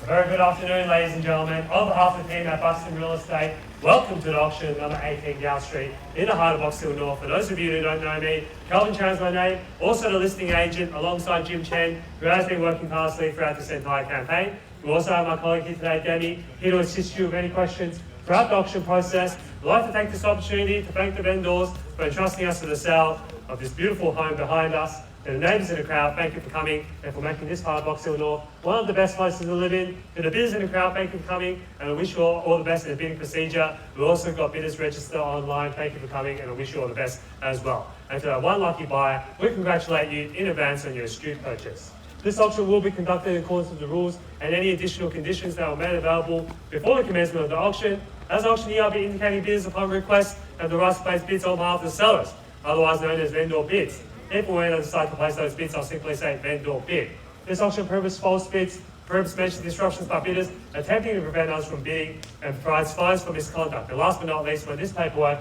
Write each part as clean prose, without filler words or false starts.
Very good afternoon, ladies and gentlemen. On behalf of the team at Buxton Real Estate, welcome to the auction number 18 Galt Street in the heart of Box Hill North. For those of you who don't know me, Chen's my name, also the listing agent alongside Chen, who has been working tirelessly throughout this entire campaign. We also have my colleague here today, Demi, here to assist you with any questions throughout the auction process. I'd like to take this opportunity to thank the vendors for entrusting us with the sale of this beautiful home behind us. And the neighbours in the crowd, thank you for coming and for making this part of Box Hill North one of the best places to live in. To the bidders in the crowd, thank you for coming, and I wish you all the best in the bidding procedure. We've also got bidders register online, thank you for coming, and I wish you all the best as well. And to that one lucky buyer, we congratulate you in advance on your astute purchase. This auction will be conducted in accordance with the rules and any additional conditions that were made available before the commencement of the auction. As the auctioneer, I'll be indicating bidders upon request have the right to place bids on behalf of the sellers, otherwise known as vendor bids. If or when I decide to place those bids, I'll simply say vendor bid. This auction prohibits false bids, prohibits mention disruptions by bidders, attempting to prevent us from bidding, and provides fines for misconduct. And last but not least, when this paperwork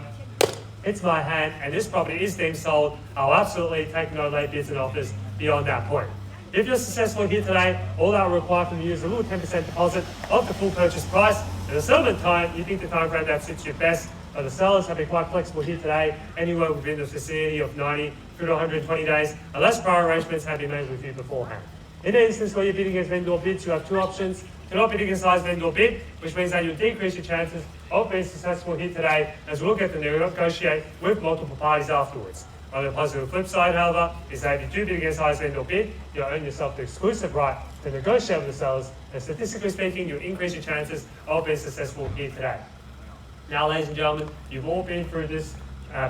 hits my hand and this property is deemed sold, I'll absolutely take no late bids and offers beyond that point. If you're successful here today, all that will require from you is a little 10% deposit of the full purchase price. And the settlement time, you think the time frame that suits you best. But the sellers have been quite flexible here today, anywhere within the vicinity of 90 through to 120 days, unless prior arrangements have been made with you beforehand. In the instance where you're bidding against vendor bids, you have two options. Do not bid against size vendor bid, which means that you decrease your chances of being successful here today, as we'll get to negotiate with multiple parties afterwards. On the positive flip side, however, is that if you do bid against size vendor bid, you earn yourself the exclusive right to negotiate with the sellers, and statistically speaking, you increase your chances of being successful here today. Now, ladies and gentlemen, you've all been through this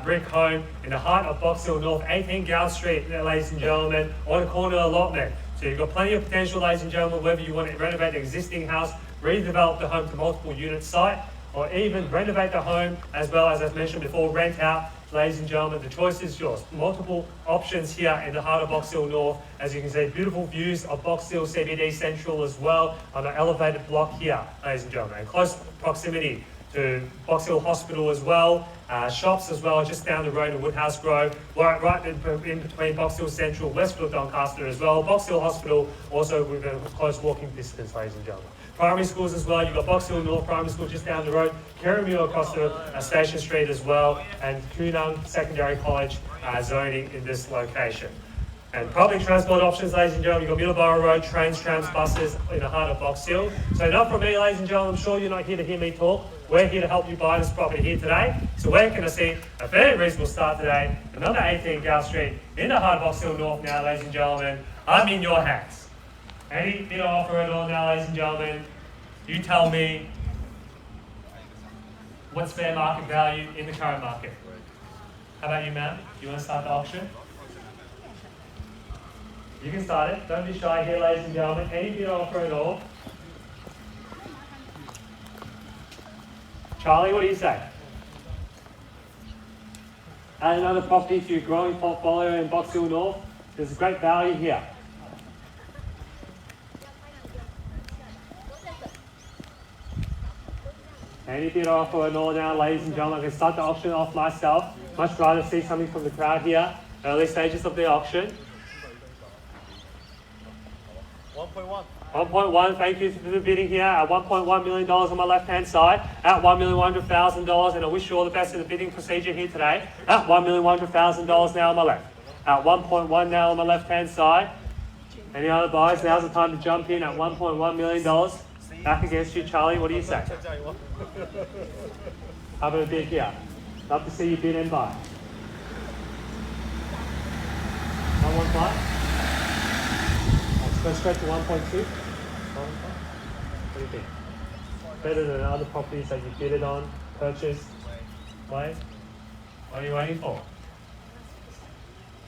brick home in the heart of Box Hill North, 18 Galt Street, ladies and gentlemen, on a corner allotment. So you've got plenty of potential, ladies and gentlemen, whether you want to renovate the existing house, redevelop the home to multiple unit site, or even renovate the home, as well as I've mentioned before, rent out. Ladies and gentlemen, the choice is yours. Multiple options here in the heart of Box Hill North. As you can see, beautiful views of Box Hill CBD Central as well on an elevated block here, ladies and gentlemen, in close proximity to Box Hill Hospital as well, shops as well, just down the road in Woodhouse Grove, right in between Box Hill Central, Westfield, Doncaster as well. Box Hill Hospital also within close walking distance, ladies and gentlemen. Primary schools as well, you've got Box Hill North Primary School just down the road, Kirrimuir across the Station Street as well, and Coonung Secondary College zoning in this location. And public transport options, ladies and gentlemen, you've got Middleborough Road, trains, trams, buses in the heart of Box Hill. So enough from me, ladies and gentlemen, I'm sure you're not here to hear me talk. We're here to help you buy this property here today. So we're going to see a very reasonable start today, at number 18 Galt Street, in the heart of Box Hill North now, ladies and gentlemen. I'm in your hands. Any bid or offer at all now, ladies and gentlemen, you tell me what's fair market value in the current market. How about you, ma'am? You want to start the auction? You can start it. Don't be shy here, ladies and gentlemen. Any bid or offer at all. Charlie, what do you say? Add another property to your growing portfolio in Box Hill North. There's a great value here. Any bid or offer at all now, ladies and gentlemen. I can start the auction off myself. Much rather see something from the crowd here. Early stages of the auction. 1.1. 1.1, thank you for the bidding here at $1.1 million on my left-hand side, at $1,100,000, and I wish you all the best in the bidding procedure here today, at $1,100,000 now on my left. At 1.1 now on my left-hand side. Any other buyers? Now's the time to jump in at $1.1 million. Back against you, Charlie, what do you say? How about a bid here? Love to see you bid and buy. 115? Go straight to 1.2. What do you think? Better than other properties that you bidded on, purchased, right? What are you waiting for?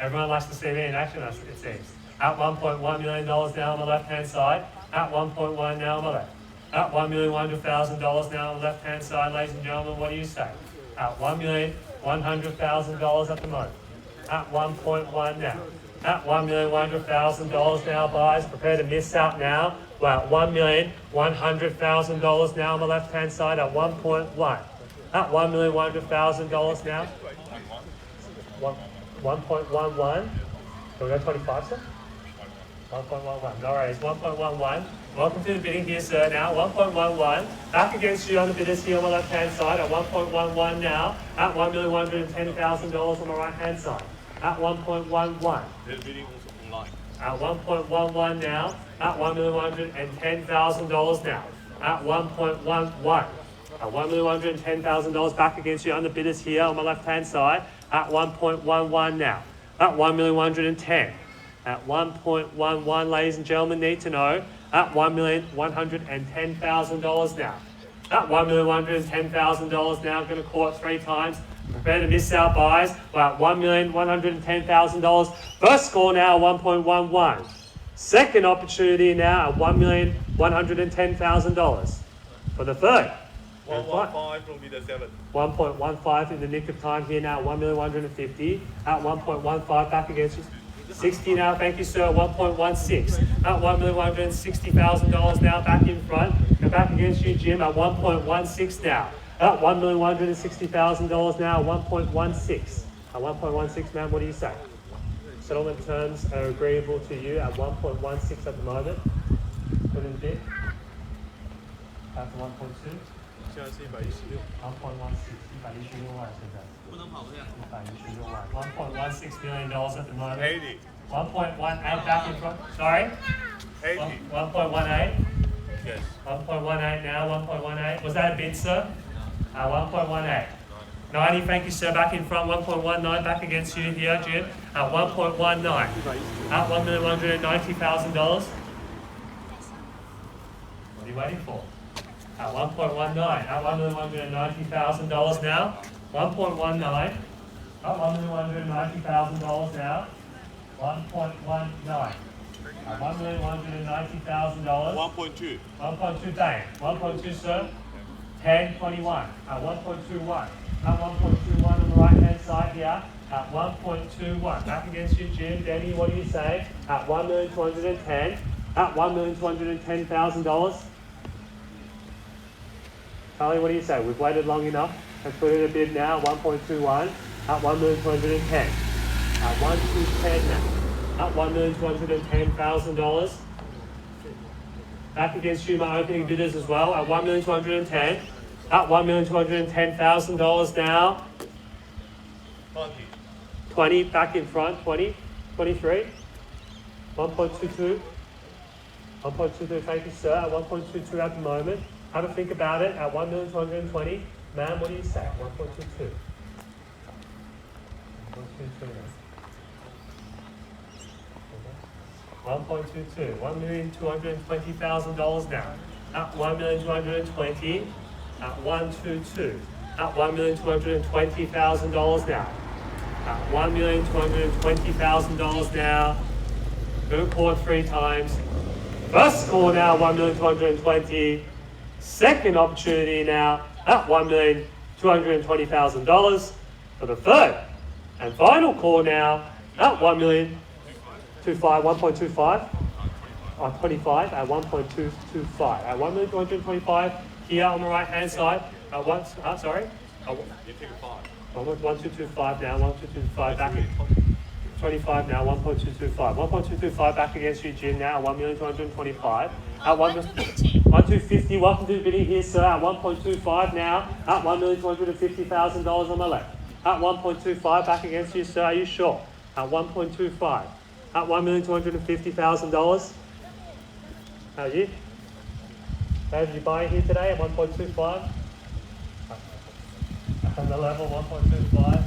Everyone likes to see me in action, it seems. At $1.1 million now on the left-hand side. At 1.1 now on the left. At $1,100,000 now on the left-hand side, ladies and gentlemen, what do you say? At $1,100,000 at the moment. At 1.1 now. At $1,100,000 now, buyers, prepare to miss out now. We're at $1,100,000 now on the left-hand side at 1.1. At $1,100,000 now. 1.11. Can we go 25, sir? 1.11. No worries. 1.11. Welcome to the bidding here, sir. Now, 1.11. Back against you on the bidders here on my left-hand side at 1.11 now. At $1,110,000 on my right-hand side. At 1.11. They're bidding also online. At 1.11 now. At $1,110,000 now. At 1.11. At $1,110,000 back against you on the bidders here on my left-hand side. At 1.11 now. At $1,110,000. At 1.11, ladies and gentlemen, need to know. At $1,110,000 now. At $1,110,000 now, going to call it 3 times. Prepare to miss out buys. We're at $1,110,000. First score now, 1.11. Second opportunity now at $1,110,000. For the third. 115 from bidder 7. 1.15 in the nick of time here now, 1,150,000. At 1.15 back against you. 60 now, thank you sir, 1.16. At $1,160,000 now, back in front. And back against you, Jim, at 1.16 now. At $1,160,000 now, 1.16. At 1.16, ma'am, what do you say? Settlement terms are agreeable to you at 1.16 at the moment. Put in bid. After 1.2. 现在是116。1.16，116万现在。$1.16 million at the moment. 80. 1.18 back in front. Sorry? 80. 1.18. Yes. 1.18 now, 1.18. Was that a bid, sir? 1.18. 90, thank you, sir. Back in front, 1.19. Back against you here, Jim. At 1.19. At $1,190,000. What are you waiting for? At 1.19. At $1,190,000 now. 1.19. At $1,190,000 now. 1.19. At $1,190,000. 1.2. 1.2 bang. 1.2 sir. 10.21. At 1.21. At 1.21 on the right hand side here. At 1.21. Back against you, Jim. Danny, what do you say? At $1,210,000. At $1,210,000. Charlie, what do you say? We've waited long enough. Let's put in a bid now. 1.21. At $1,210,000. At 1.210 now. At $1,210,000. Back against you, my opening bidders as well. At $1,210,000. At $1,210,000 now. 20. 20 back in front. 20. 23. 1.22. 1.22. Thank you, sir. At 1.22 at the moment. Have a think about it. At $1,220,000. Ma'am, what do you say? 1.22. 1.22. $1,220,000 now. At $1,220,000. At 122. At $1,220,000 now. At $1,220,000 now. Go call 3 times. First score now, $1,220,000. Second opportunity now at $1,220,000 for the third and final call now at $1,225,000, 1.25, 25 at 1.225 at $1,225,000 here on the right hand side. Sorry. You take a 5. 1.225 now, 1.225 back in. 25 now, 1.225. 1.225 back against you, Jim now, 1,225,000. At 1,250, welcome to the bidding here, sir. At 1.25 now, at $1,250,000 on my left. At 1.25 back against you, sir. Are you sure? At 1.25. At $1,250,000. How are you? How did you buy here today at 1.25? On the level 1.25.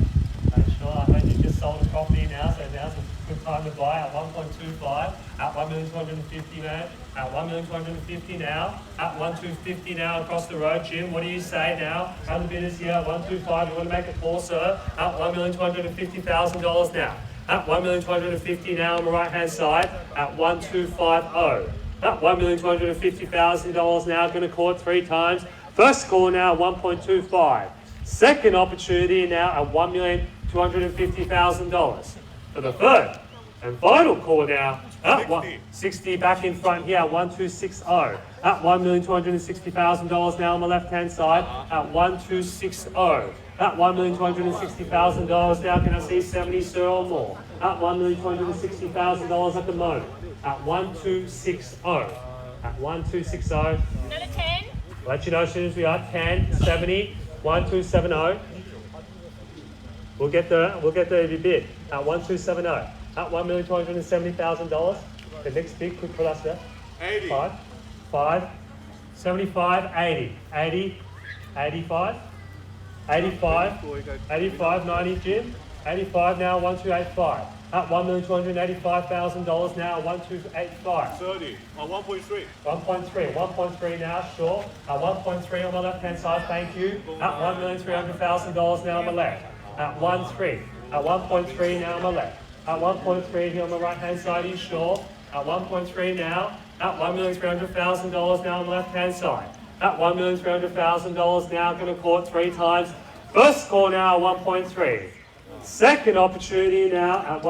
Sure, I heard you just sold a property now, so now's a good time to buy at 1.25, at $1,250,000 man, at $1,250,000 now, at $1,250,000 now across the road. Jim, what do you say now? Other bidders here at 125, you want to make a call, sir? At $1,250,000 now, at $1,250,000 now on the right hand side, at 1,250. At $1,250,000 now, going to call it 3 times. First score now, 1.25. Second opportunity now at $1,250,000 for the third and final call now at 60 back in front here at 1,260 at $1,260,000 now on the left hand side at 1,260 at $1,260,000 now. Can I see 70 sir or more at $1,260,000 at the moment at 1,260 at 1260. Another 10. Let you know as soon as we are 10, 70, 1270. We'll get the bid at 1270 at $1,270,000. The next bid could put us there. 80. 5, 75, 80, 80, 85, 85, 85, 90, Jim, 85 now, 1285. At $1,285,000 now, 1285. 30. 1.3. 1.3 now, sure. At 1.3 on my left-hand side, thank you. At $1,300,000 now on my left. At 1.3. At 1.3 now on my left. At 1.3 here on my right-hand side, are you sure? At 1.3 now. At $1,300,000 now on the left-hand side. At $1,300,000 now, going to call it 3 times. First call now, 1.3. Second opportunity now at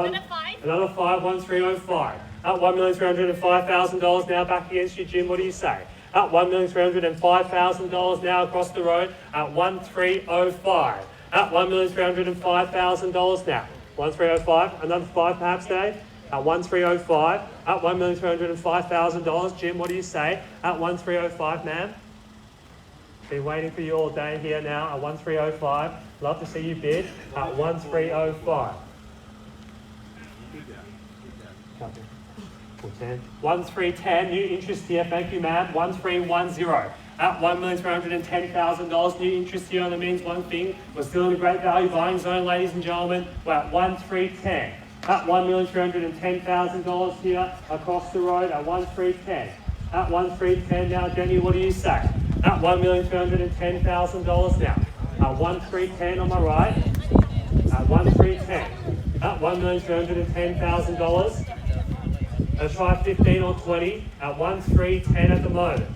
another 5, 1305. At $1,305,000 now back against you, Jim. What do you say? At $1,305,000 now across the road at 1305. At $1,305,000 now. 1305. Another 5 perhaps, Dave. At 1305. At $1,305,000. Jim, what do you say? At 1305, ma'am. Been waiting for you all day here now at 1305. Love to see you bid at 1305. 1310, new interest here, thank you ma'am, 1310. At $1,310,000, new interest here only means one thing, we're still in a great value buying zone, ladies and gentlemen, we're at 1310. At $1,310,000 here across the road at 1310. At 1310 now, Jenny, what do you say? At $1,310,000 now. At 1310 on my right. At 1310. At $1,310,000. Let's try 15 or 20. At 1310 at the moment.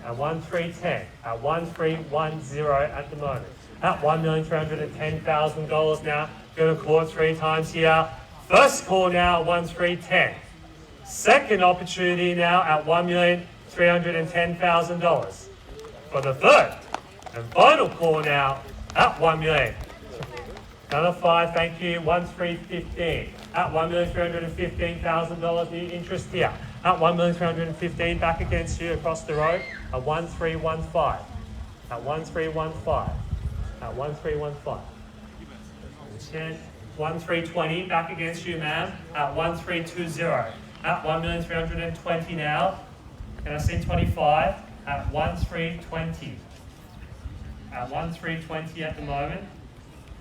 At 1310. At 1310 at the moment. At $1,310,000 now. Going to call it 3 times here. First call now at 1310. Second opportunity now at $1,310,000. For the third and final call now at $1 million. Another 5, thank you, 1315. At $1,315,000 new interest here. At $1,315,000 back against you across the road at 1315. At 1315. At 1315. 1320 back against you, ma'am. At 1320. At $1,320,000 now. Can I see 25? At 1320. At 1320 at the moment.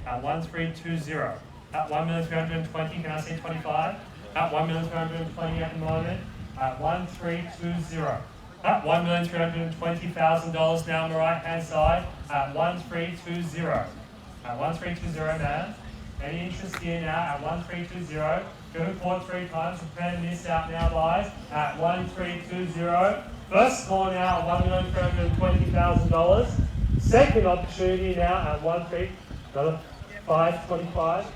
At 1320. At 1,320,000, can I see 25? At 1,320,000 at the moment. At 1320. At $1,320,000 now on the right hand side. At 1320. At 1320, ma'am. Any interest here now at 1320? Go to court 3 times. Prepare to miss out now, guys. At 1320. First call now at $1,320,000. Second opportunity now at 525.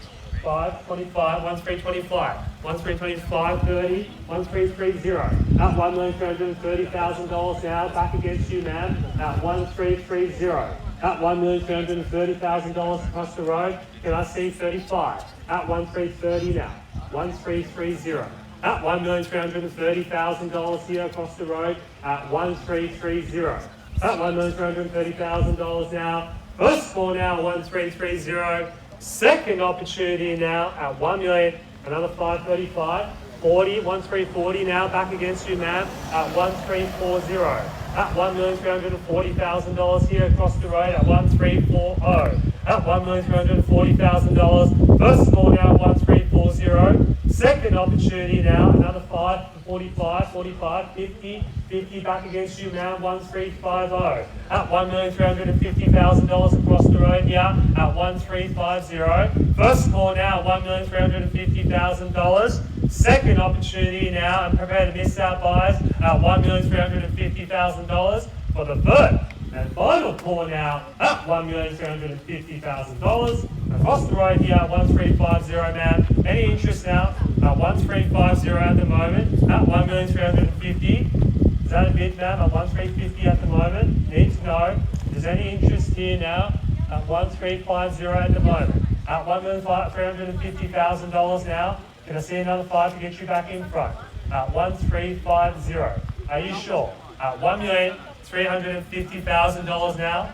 525, 1325, 1325, 30, 1330. At $1,330,000 now, back against you, ma'am. At 1330. At $1,330,000 across the road. Can I see 35? At 1330 now. 1330. At $1,330,000 here across the road. At 1330. At $1,330,000 now. First call now, 1330. Second opportunity now at 1 million, another 535, 40, 1340 now back against you, ma'am, at 1340. At $1,340,000 here across the road at 1340. At $1,340,000. First call now 1340. Second opportunity now, another 5, 45, 45, 50, 50 back against you now, 1350. At $1,350,000 across the road here at 1350. First call now, $1,350,000. Second opportunity now, and prepare to miss out, buyers, at $1,350,000 for the third and final call now at $1,350,000. Across the road here at 1350, ma'am. Any interest now at 1350 at the moment at 1,350,000. Is that a bid, ma'am? At 1350 at the moment. Need to know if there's any interest here now at 1350 at the moment. At $1,350,000 now. Can I see another 5 to get you back in front? at 1350. Are you sure? At $1,350,000 now.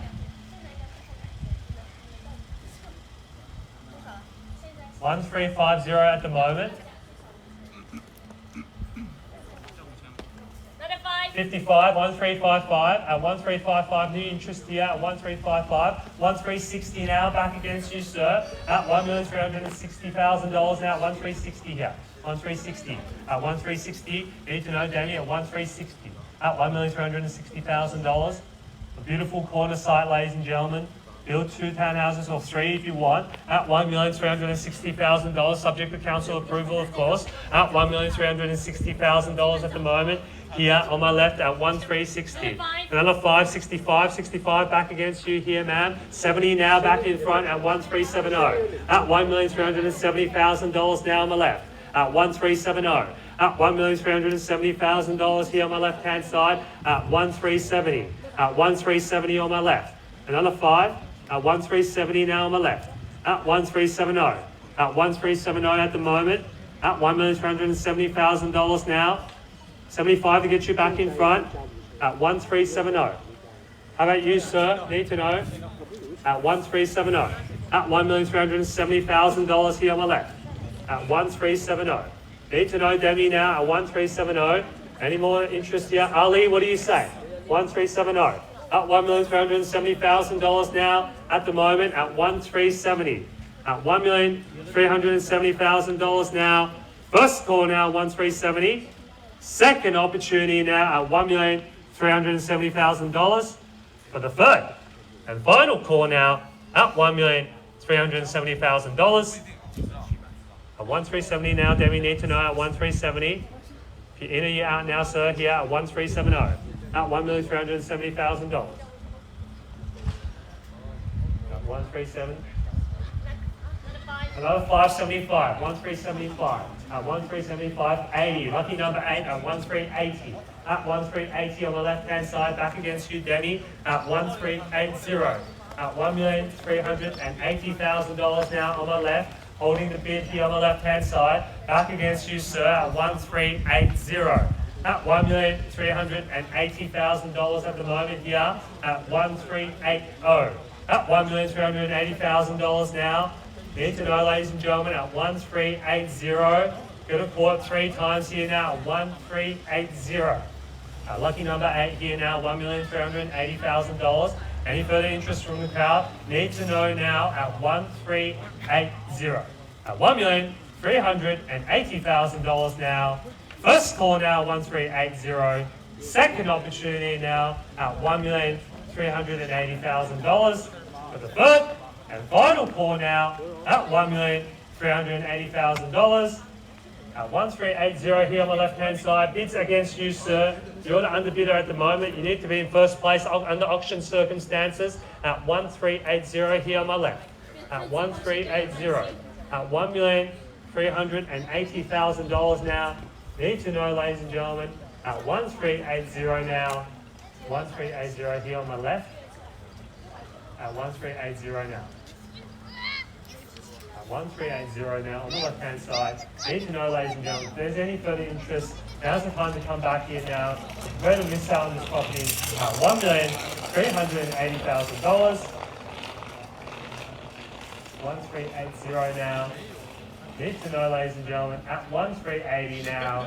1350 at the moment. 55, 1355 at 1355. New interest here at 1355. 1360 now back against you, sir. At $1,360,000 now. 1360 here. 1360 at 1360. Need to know, Danny, at 1360 at $1,360,000. A beautiful corner site, ladies and gentlemen. Build 2 townhouses or 3 if you want at $1,360,000, subject to council approval, of course. At $1,360,000 at the moment. Here on my left at 1360. Another 565, 65 back against you here, ma'am. 70 now back in front at 1370. At $1,370,000 now on the left. At 1370. At $1,370,000 here on my left hand side at 1370. At 1370 on my left. Another 5 at 1370 now on my left. At 1370. At 1370 at the moment. At $1,370,000 now. 75 to get you back in front at 1370. How about you, sir? Need to know. At 1370. At $1,370,000 here on my left. At 1370. Need to know, Demi, now at 1370. Any more interest here? Ali, what do you say? 1370. At $1,370,000 now at the moment at 1370. At $1,370,000 now. First call now 1370. Second opportunity now at $1,370,000 for the third and final call now at $1,370,000. At 1370 now, Demi, need to know at 1370. If you're in or you're out now, sir, here at 1370 at $1,370,000. At 137. Another 575, 1375. At 1375, 80. Lucky number 8 at 1380. At 1380 on the left hand side, back against you, Demi, at 1380. At $1,380,000 now on the left, holding the bid here on the left hand side, back against you, sir, at 1380. At $1,380,000 at the moment here, at 1380. At $1,380,000 now. Need to know, ladies and gentlemen, at 1380. Going to court 3 times here now at 1380. Lucky number 8 here now, $1,380,000. Any further interest from the crowd? Need to know now at 1380. At $1,380,000 now. First call now, 1380. Second opportunity now at $1,380,000 for the third and final call now at $1,380,000. At 1380 here on the left-hand side. Bids against you, sir. You're the underbidder at the moment. You need to be in first place under auction circumstances at 1380 here on my left. At 1380. At $1,380,000 now. Need to know, ladies and gentlemen, at 1380 now. 1380 here on my left. At 1380 now. 1380 now on the left hand side. Need to know, ladies and gentlemen, if there's any further interest, now's the time to come back here now. We're going to miss out on this property at $1,380,000. 1380 now. Need to know, ladies and gentlemen, at 1380 now.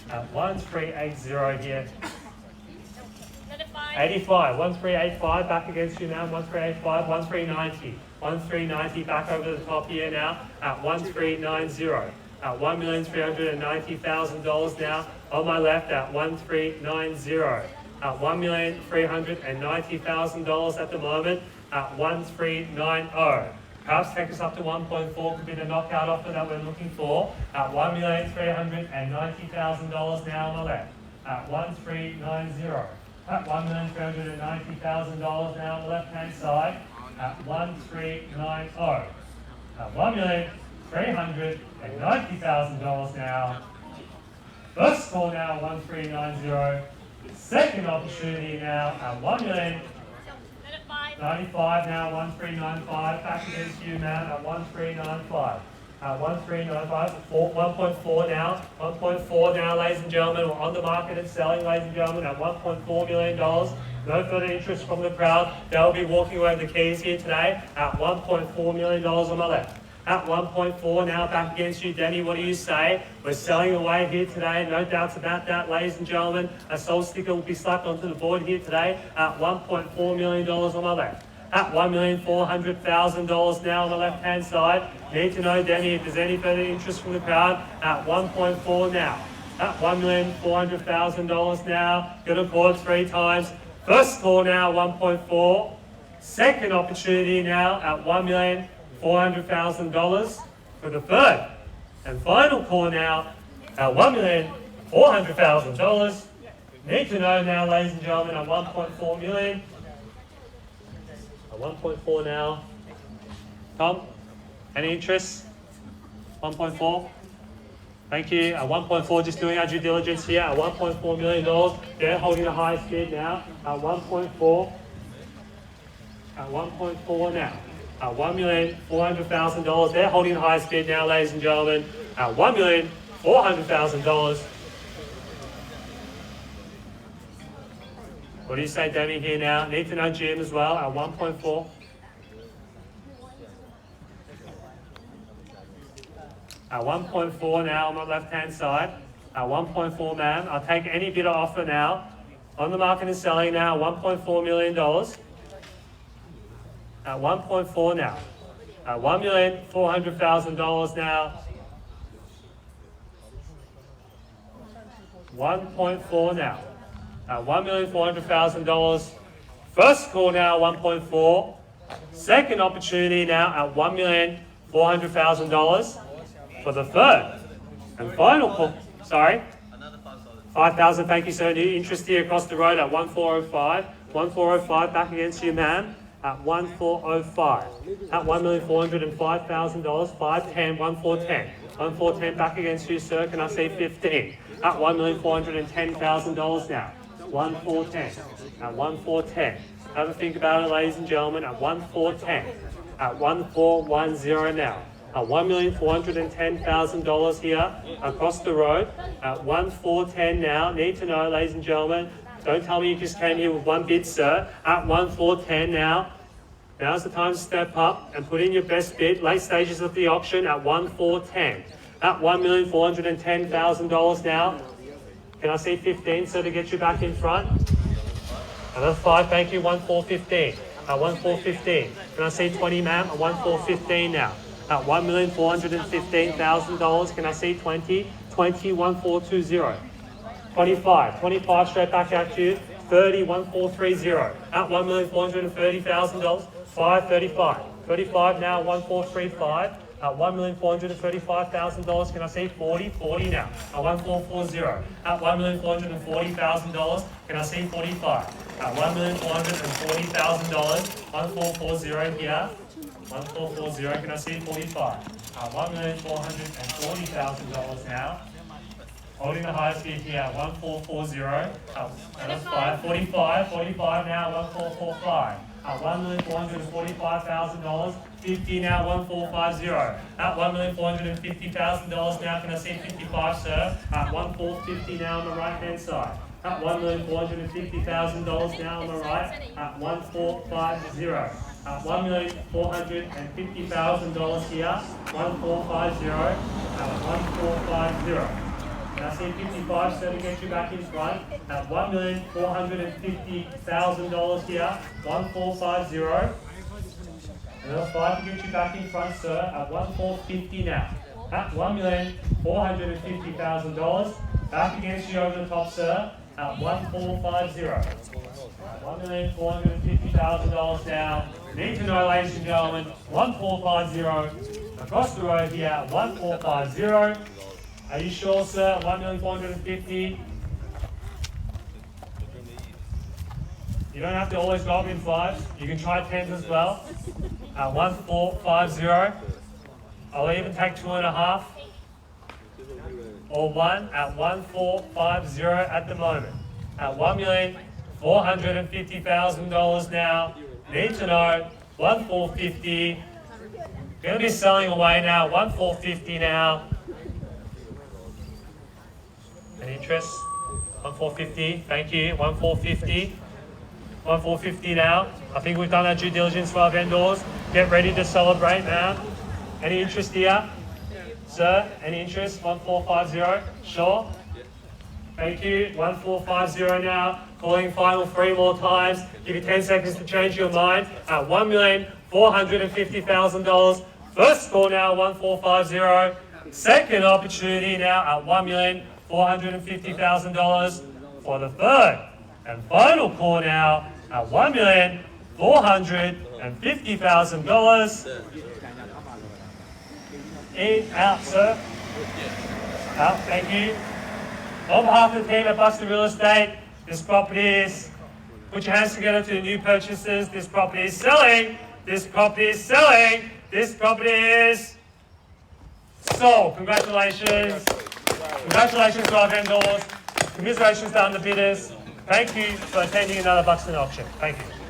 At 1380 here. 85, 1385 back against you now, 1385, 1390. 1390 back over the top here now at 1390. At $1,390,000 now on my left at 1390. At $1,390,000 at the moment at 1390. Perhaps take us up to 1.4 could be the knockout offer that we're looking for at $1,390,000 now on the left at 1390. At $1,390,000 now on the left-hand side at 1390. At $1,390,000 now. First call now 1390. Second opportunity now at $1,095 now 1395. Back against you, man, at 1395. 1395, 1.4 now. 1.4 now, ladies and gentlemen. We're on the market and selling, ladies and gentlemen, at $1.4 million. No further interest from the crowd. They'll be walking away with the keys here today at $1.4 million on my left. At 1.4 now, back against you, Demi. What do you say? We're selling away here today, no doubts about that, ladies and gentlemen. A sold sticker will be slapped onto the board here today at $1.4 million on my left. At $1,400,000 now on the left-hand side. Need to know, Demi, if there's any further interest from the crowd at 1.4 now. At $1,400,000 now. Gonna call it 3 times. First call now, 1.4. Second opportunity now at $1,400,000 for the third. And final call now at $1,400,000. Need to know now, ladies and gentlemen, at 1.4 million. At 1.4 now. Tom, any interest? 1.4? Thank you. At 1.4, just doing our due diligence here. At $1.4 million, they're holding the highest bid now. At 1.4. At 1.4 now. At $1,400,000, they're holding the highest bid now, ladies and gentlemen. At $1,400,000. What do you say, Demi, here now? Need to know Jim as well at 1.4. At 1.4 now on the left-hand side. At 1.4, ma'am. I'll take any bidder offer now. On the market and selling now, $1.4 million. At 1.4 now. At $1,400,000 now. 1.4 now. At $1,400,000. First call now, 1.4. Second opportunity now at $1,400,000 for the third. And final call, sorry? 5,000, thank you, sir. New interest here across the road at 1,405. 1,405, back against you, ma'am, at 1,405. At $1,405,000, 510, 1,410. 1,410, back against you, sir. Can I see 15? At $1,410,000 now. 1,410. At 1,410. Have a think about it, ladies and gentlemen. At 1,410. At 1,410 now. At $1,410,000 here across the road. At 1,410 now. Need to know, ladies and gentlemen. Don't tell me you just came here with one bid, sir. At 1,410 now. Now's the time to step up and put in your best bid. Late stages of the auction at 1,410. At $1,410,000 now. Can I see 15, sir, to get you back in front? Another 5, thank you, 1,415. At 1,415. Can I see 20, ma'am? At 1,415 now. At $1,415,000. Can I see 20? 20, 1,420. 25. 25 straight back at you. 30, 1,430. At $1,430,000. 535. 35 now, 1,435. At $1,435,000. Can I see 40? 40 now. At 1,440. At $1,440,000. Can I see 45? At $1,440,000. 1,440 here. 1,440. Can I see 45? At $1,440,000 now. Holding the highest bid here at 1,440. And that's 5. 45. 45 now. 1,445. At $1,445,000. 50 now, 1,450. At $1,450,000 now, can I see 55, sir? At 1,450 now on the right-hand side. At $1,450,000 now on the right. At 1,450. At $1,450,000 here. 1,450. At 1,450. Can I see 55, sir, to get you back in front? At $1,450,000 here. 1,450. Another 5 to get you back in front, sir, at 1,450 now. At $1,450,000. Back against you over the top, sir, at 1,450. At $1,450,000 now. Need to know, ladies and gentlemen, 1,450. Across the road here at 1,450. Are you sure, sir? 1,450,000. You don't have to always go up in 5s. You can try 10s as well. At 1,450. I'll even take 2.5 or 1 at 1,450 at the moment. At $1,450,000 now. Need to know 1,450. Going to be selling away now. 1,450 now. Any interest? 1,450. Thank you. 1,450. 1,450 now. I think we've done our due diligence for our vendors. Get ready to celebrate now. Any interest here? Sir, any interest? 1,450. Sure. Thank you. 1,450 now. Calling final 3 more times. Give you 10 seconds to change your mind. At $1,450,000. First call now, 1,450. Second opportunity now at $1,450,000 for the third and final call now at $1,450,000. In, out, sir. Out, thank you. On behalf of the team at Buxton Real Estate, this property is, put your hands together to the new purchasers. This property is selling. This property is selling. This property is sold. Congratulations. Congratulations to our vendors. Commiserations to the bidders. Thank you for attending another Buxton auction. Thank you.